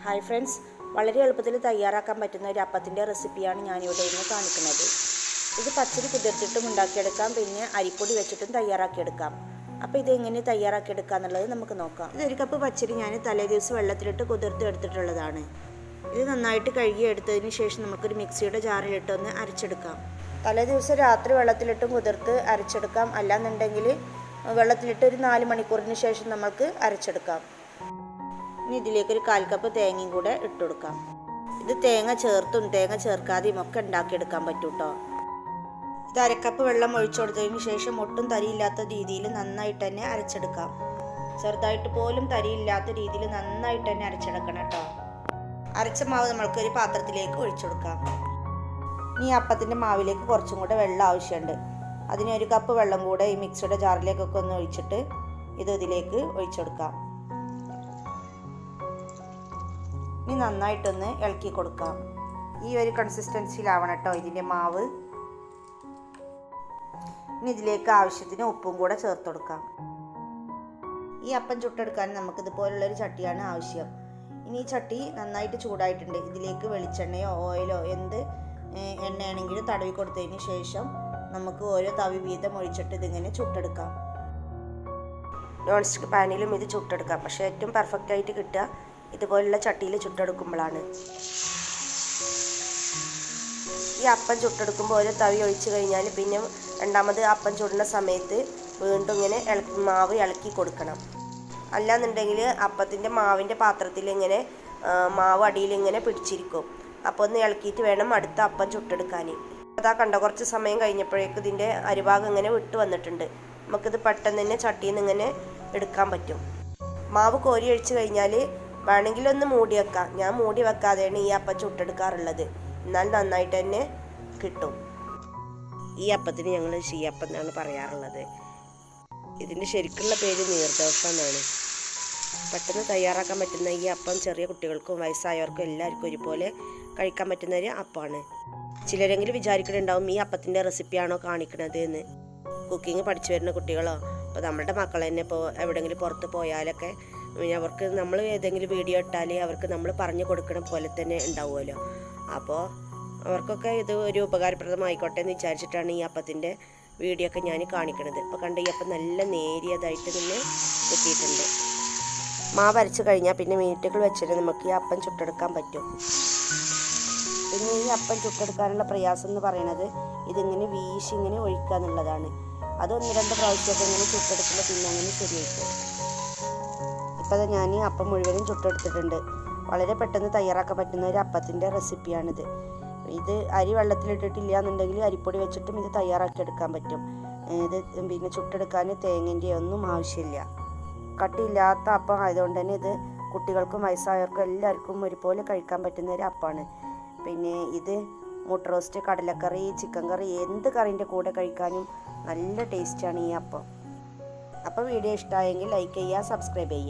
Hi friends, വളരെ എളുപ്പത്തിൽ തയ്യാറാക്കാൻ പറ്റുന്ന ഒരു അപ്പത്തിൻ്റെ റെസിപ്പിയാണ് ഞാനിവിടെ ഇന്ന് കാണിക്കുന്നത്. ഇത് പച്ചരി കുതിർത്തിട്ടും ഉണ്ടാക്കിയെടുക്കാം, പിന്നെ അരിപ്പൊടി വെച്ചിട്ടും തയ്യാറാക്കിയെടുക്കാം. അപ്പോൾ ഇതെങ്ങനെ തയ്യാറാക്കിയെടുക്കുക എന്നുള്ളത് നമുക്ക് നോക്കാം. ഇതൊരു കപ്പ് പച്ചരി ഞാൻ തലേ ദിവസം വെള്ളത്തിലിട്ട് കുതിർത്തി എടുത്തിട്ടുള്ളതാണ്. ഇത് നന്നായിട്ട് കഴുകി എടുത്തതിന് ശേഷം നമുക്കൊരു മിക്സിയുടെ ജാറിലിട്ടൊന്ന് അരച്ചെടുക്കാം. തലേ ദിവസം രാത്രി വെള്ളത്തിലിട്ടും കുതിർത്ത് അരച്ചെടുക്കാം, അല്ലാന്നുണ്ടെങ്കിൽ വെള്ളത്തിലിട്ട് ഒരു 4 മണിക്കൂറിന് ശേഷം നമുക്ക് അരച്ചെടുക്കാം. ഇനി ഇതിലേക്കൊരു 1/4 കപ്പ് തേങ്ങയും കൂടെ ഇട്ട് കൊടുക്കാം. ഇത് തേങ്ങ ചേർത്തും തേങ്ങ ചേർക്കാതെയും ഒക്കെ ഉണ്ടാക്കിയെടുക്കാൻ പറ്റും കേട്ടോ. ഇത് 1/2 കപ്പ് വെള്ളം ഒഴിച്ചു കൊടുത്തതിന് ശേഷം ഒട്ടും തരിയില്ലാത്ത രീതിയിൽ നന്നായിട്ട് തന്നെ അരച്ചെടുക്കാം. ചെറുതായിട്ട് പോലും തരിയില്ലാത്ത രീതിയിൽ നന്നായിട്ട് തന്നെ അരച്ചെടുക്കണം കേട്ടോ. അരച്ച മാവ് നമ്മൾക്കൊരു പാത്രത്തിലേക്ക് ഒഴിച്ചു കൊടുക്കാം. ഇനി അപ്പത്തിൻ്റെ മാവിലേക്ക് കുറച്ചും കൂടെ വെള്ളം ആവശ്യമുണ്ട്. അതിന് 1 കപ്പ് വെള്ളം കൂടെ ഈ മിക്സിയുടെ ജാറിലേക്കൊക്കെ ഒന്ന് ഒഴിച്ചിട്ട് ഇതിലേക്ക് ഒഴിച്ചു കൊടുക്കാം. ഇനി നന്നായിട്ടൊന്ന് ഇളക്കി കൊടുക്കാം. ഈ ഒരു കൺസിസ്റ്റൻസിയിലാവണം കേട്ടോ ഇതിൻ്റെ മാവ്. ഇനി ഇതിലേക്ക് ആവശ്യത്തിന് ഉപ്പും കൂടെ ചേർത്ത് കൊടുക്കാം. ഈ അപ്പം ചുട്ടെടുക്കാൻ നമുക്കിതുപോലുള്ളൊരു ചട്ടിയാണ് ആവശ്യം. ഇനി ഈ ചട്ടി നന്നായിട്ട് ചൂടായിട്ടുണ്ട്. ഇതിലേക്ക് വെളിച്ചെണ്ണയോ ഓയിലോ എന്ത് എണ്ണയാണെങ്കിലും തടവി കൊടുത്തതിന് ശേഷം നമുക്ക് ഓരോ തവി വീതം ഒഴിച്ചിട്ട് ഇതിങ്ങനെ ചുട്ടെടുക്കാം. നോൺ സ്റ്റിക്ക് പാനിലും ഇത് ചുട്ടെടുക്കാം, പക്ഷേ ഏറ്റവും പെർഫെക്റ്റ് ആയിട്ട് കിട്ടുക ഇതുപോലുള്ള ചട്ടിയിൽ ചുട്ടെടുക്കുമ്പോഴാണ്. ഈ അപ്പം ചുട്ടെടുക്കുമ്പോൾ ഓരോ തവി ഒഴിച്ച് കഴിഞ്ഞാൽ പിന്നെ രണ്ടാമത് അപ്പം ചുടുന്ന സമയത്ത് വീണ്ടും ഇങ്ങനെ മാവ് ഇളക്കി കൊടുക്കണം. അല്ലാന്നുണ്ടെങ്കിൽ അപ്പത്തിൻ്റെ മാവിൻ്റെ പാത്രത്തിൽ ഇങ്ങനെ മാവ് അടിയിൽ ഇങ്ങനെ പിടിച്ചിരിക്കും. അപ്പോൾ ഒന്ന് ഇളക്കിയിട്ട് വേണം അടുത്ത അപ്പം ചുട്ടെടുക്കാൻ. അതാ കണ്ട കുറച്ച് സമയം കഴിഞ്ഞപ്പോഴേക്കും ഇതിൻ്റെ അരിഭാഗം ഇങ്ങനെ വിട്ട് വന്നിട്ടുണ്ട്. നമുക്കിത് പെട്ടെന്ന് തന്നെ ചട്ടിയിൽ നിന്ന് ഇങ്ങനെ എടുക്കാൻ പറ്റും. മാവ് കോരി ഒഴിച്ച് കഴിഞ്ഞാൽ വേണമെങ്കിലൊന്ന് മൂടി വെക്കാം. ഞാൻ മൂടി വെക്കാതെയാണ് ഈ അപ്പം ചുട്ടെടുക്കാറുള്ളത്. എന്നാൽ നന്നായിട്ട് തന്നെ കിട്ടും. ഈ അപ്പത്തിന് ഞങ്ങൾ ശീയപ്പം എന്നാണ് പറയാറുള്ളത്. ഇതിൻ്റെ ശരിക്കുള്ള പേര് നീർദോശ എന്നാണ്. പെട്ടെന്ന് തയ്യാറാക്കാൻ പറ്റുന്ന ഈ അപ്പം ചെറിയ കുട്ടികൾക്കും വയസ്സായവർക്കും എല്ലാവർക്കും ഒരുപോലെ കഴിക്കാൻ പറ്റുന്ന ഒരു അപ്പമാണ്. ചിലരെങ്കിലും വിചാരിക്കുന്നുണ്ടാവും ഈ അപ്പത്തിൻ്റെ റെസിപ്പിയാണോ കാണിക്കുന്നത് എന്ന്. കുക്കിംഗ് പഠിച്ചു വരുന്ന കുട്ടികളോ അപ്പോൾ നമ്മുടെ മക്കൾ തന്നെ ഇപ്പോൾ എവിടെയെങ്കിലും പുറത്ത് പോയാലൊക്കെ അവർക്ക് നമ്മൾ ഏതെങ്കിലും വീഡിയോ ഇട്ടാൽ അവർക്ക് നമ്മൾ പറഞ്ഞു കൊടുക്കണ പോലെ തന്നെ ഉണ്ടാവുമല്ലോ. അപ്പോൾ അവർക്കൊക്കെ ഇത് ഒരു ഉപകാരപ്രദമായിക്കോട്ടെ എന്ന് വിചാരിച്ചിട്ടാണ് ഈ അപ്പത്തിൻ്റെ വീഡിയോ ഒക്കെ ഞാൻ കാണിക്കുന്നത്. അപ്പോൾ കണ്ട ഈ അപ്പം നല്ല നേരിയതായിട്ട് തന്നെ കിട്ടിയിട്ടുണ്ട്. മാവ് അരച്ച് കഴിഞ്ഞാൽ പിന്നെ മിനിറ്റുകൾ വെച്ചിട്ട് നമുക്ക് ഈ അപ്പം ചുട്ടെടുക്കാൻ പറ്റും. പിന്നെ ഈ അപ്പം ചുട്ടെടുക്കാനുള്ള പ്രയാസം എന്ന് പറയുന്നത് ഇതിങ്ങനെ വീശി ഇങ്ങനെ ഒഴിക്കുക എന്നുള്ളതാണ്. അത് 1-2 പ്രാവശ്യമൊക്കെ ഇങ്ങനെ ചുട്ടെടുക്കുമ്പോൾ പിന്നെ അങ്ങനെ ശരിയായിരിക്കും. ഇപ്പോൾ ഞാൻ ഈ അപ്പം മുഴുവനും ചുട്ടെടുത്തിട്ടുണ്ട്. വളരെ പെട്ടെന്ന് തയ്യാറാക്കാൻ പറ്റുന്ന ഒരു അപ്പത്തിൻ്റെ റെസിപ്പിയാണിത്. ഇത് അരി വെള്ളത്തിലിട്ടിട്ടില്ല എന്നുണ്ടെങ്കിൽ അരിപ്പൊടി വെച്ചിട്ടും ഇത് തയ്യാറാക്കിയെടുക്കാൻ പറ്റും. ഇത് പിന്നെ ചുട്ടെടുക്കാൻ തേങ്ങൻ്റെ ഒന്നും ആവശ്യമില്ല. കട്ടിയില്ലാത്ത അപ്പം ആയതുകൊണ്ട് തന്നെ ഇത് കുട്ടികൾക്കും വയസ്സായവർക്കും എല്ലാവർക്കും ഒരുപോലെ കഴിക്കാൻ പറ്റുന്ന ഒരു അപ്പമാണ്. പിന്നെ ഇത് മുട്ട റോസ്റ്റ്, കടലക്കറി, ചിക്കൻ കറി എന്ത് കറീൻ്റെ കൂടെ കഴിക്കാനും നല്ല ടേസ്റ്റാണ് ഈ അപ്പം. അപ്പോൾ വീഡിയോ ഇഷ്ടമായെങ്കിൽ ലൈക്ക് ചെയ്യുക, സബ്സ്ക്രൈബ് ചെയ്യുക.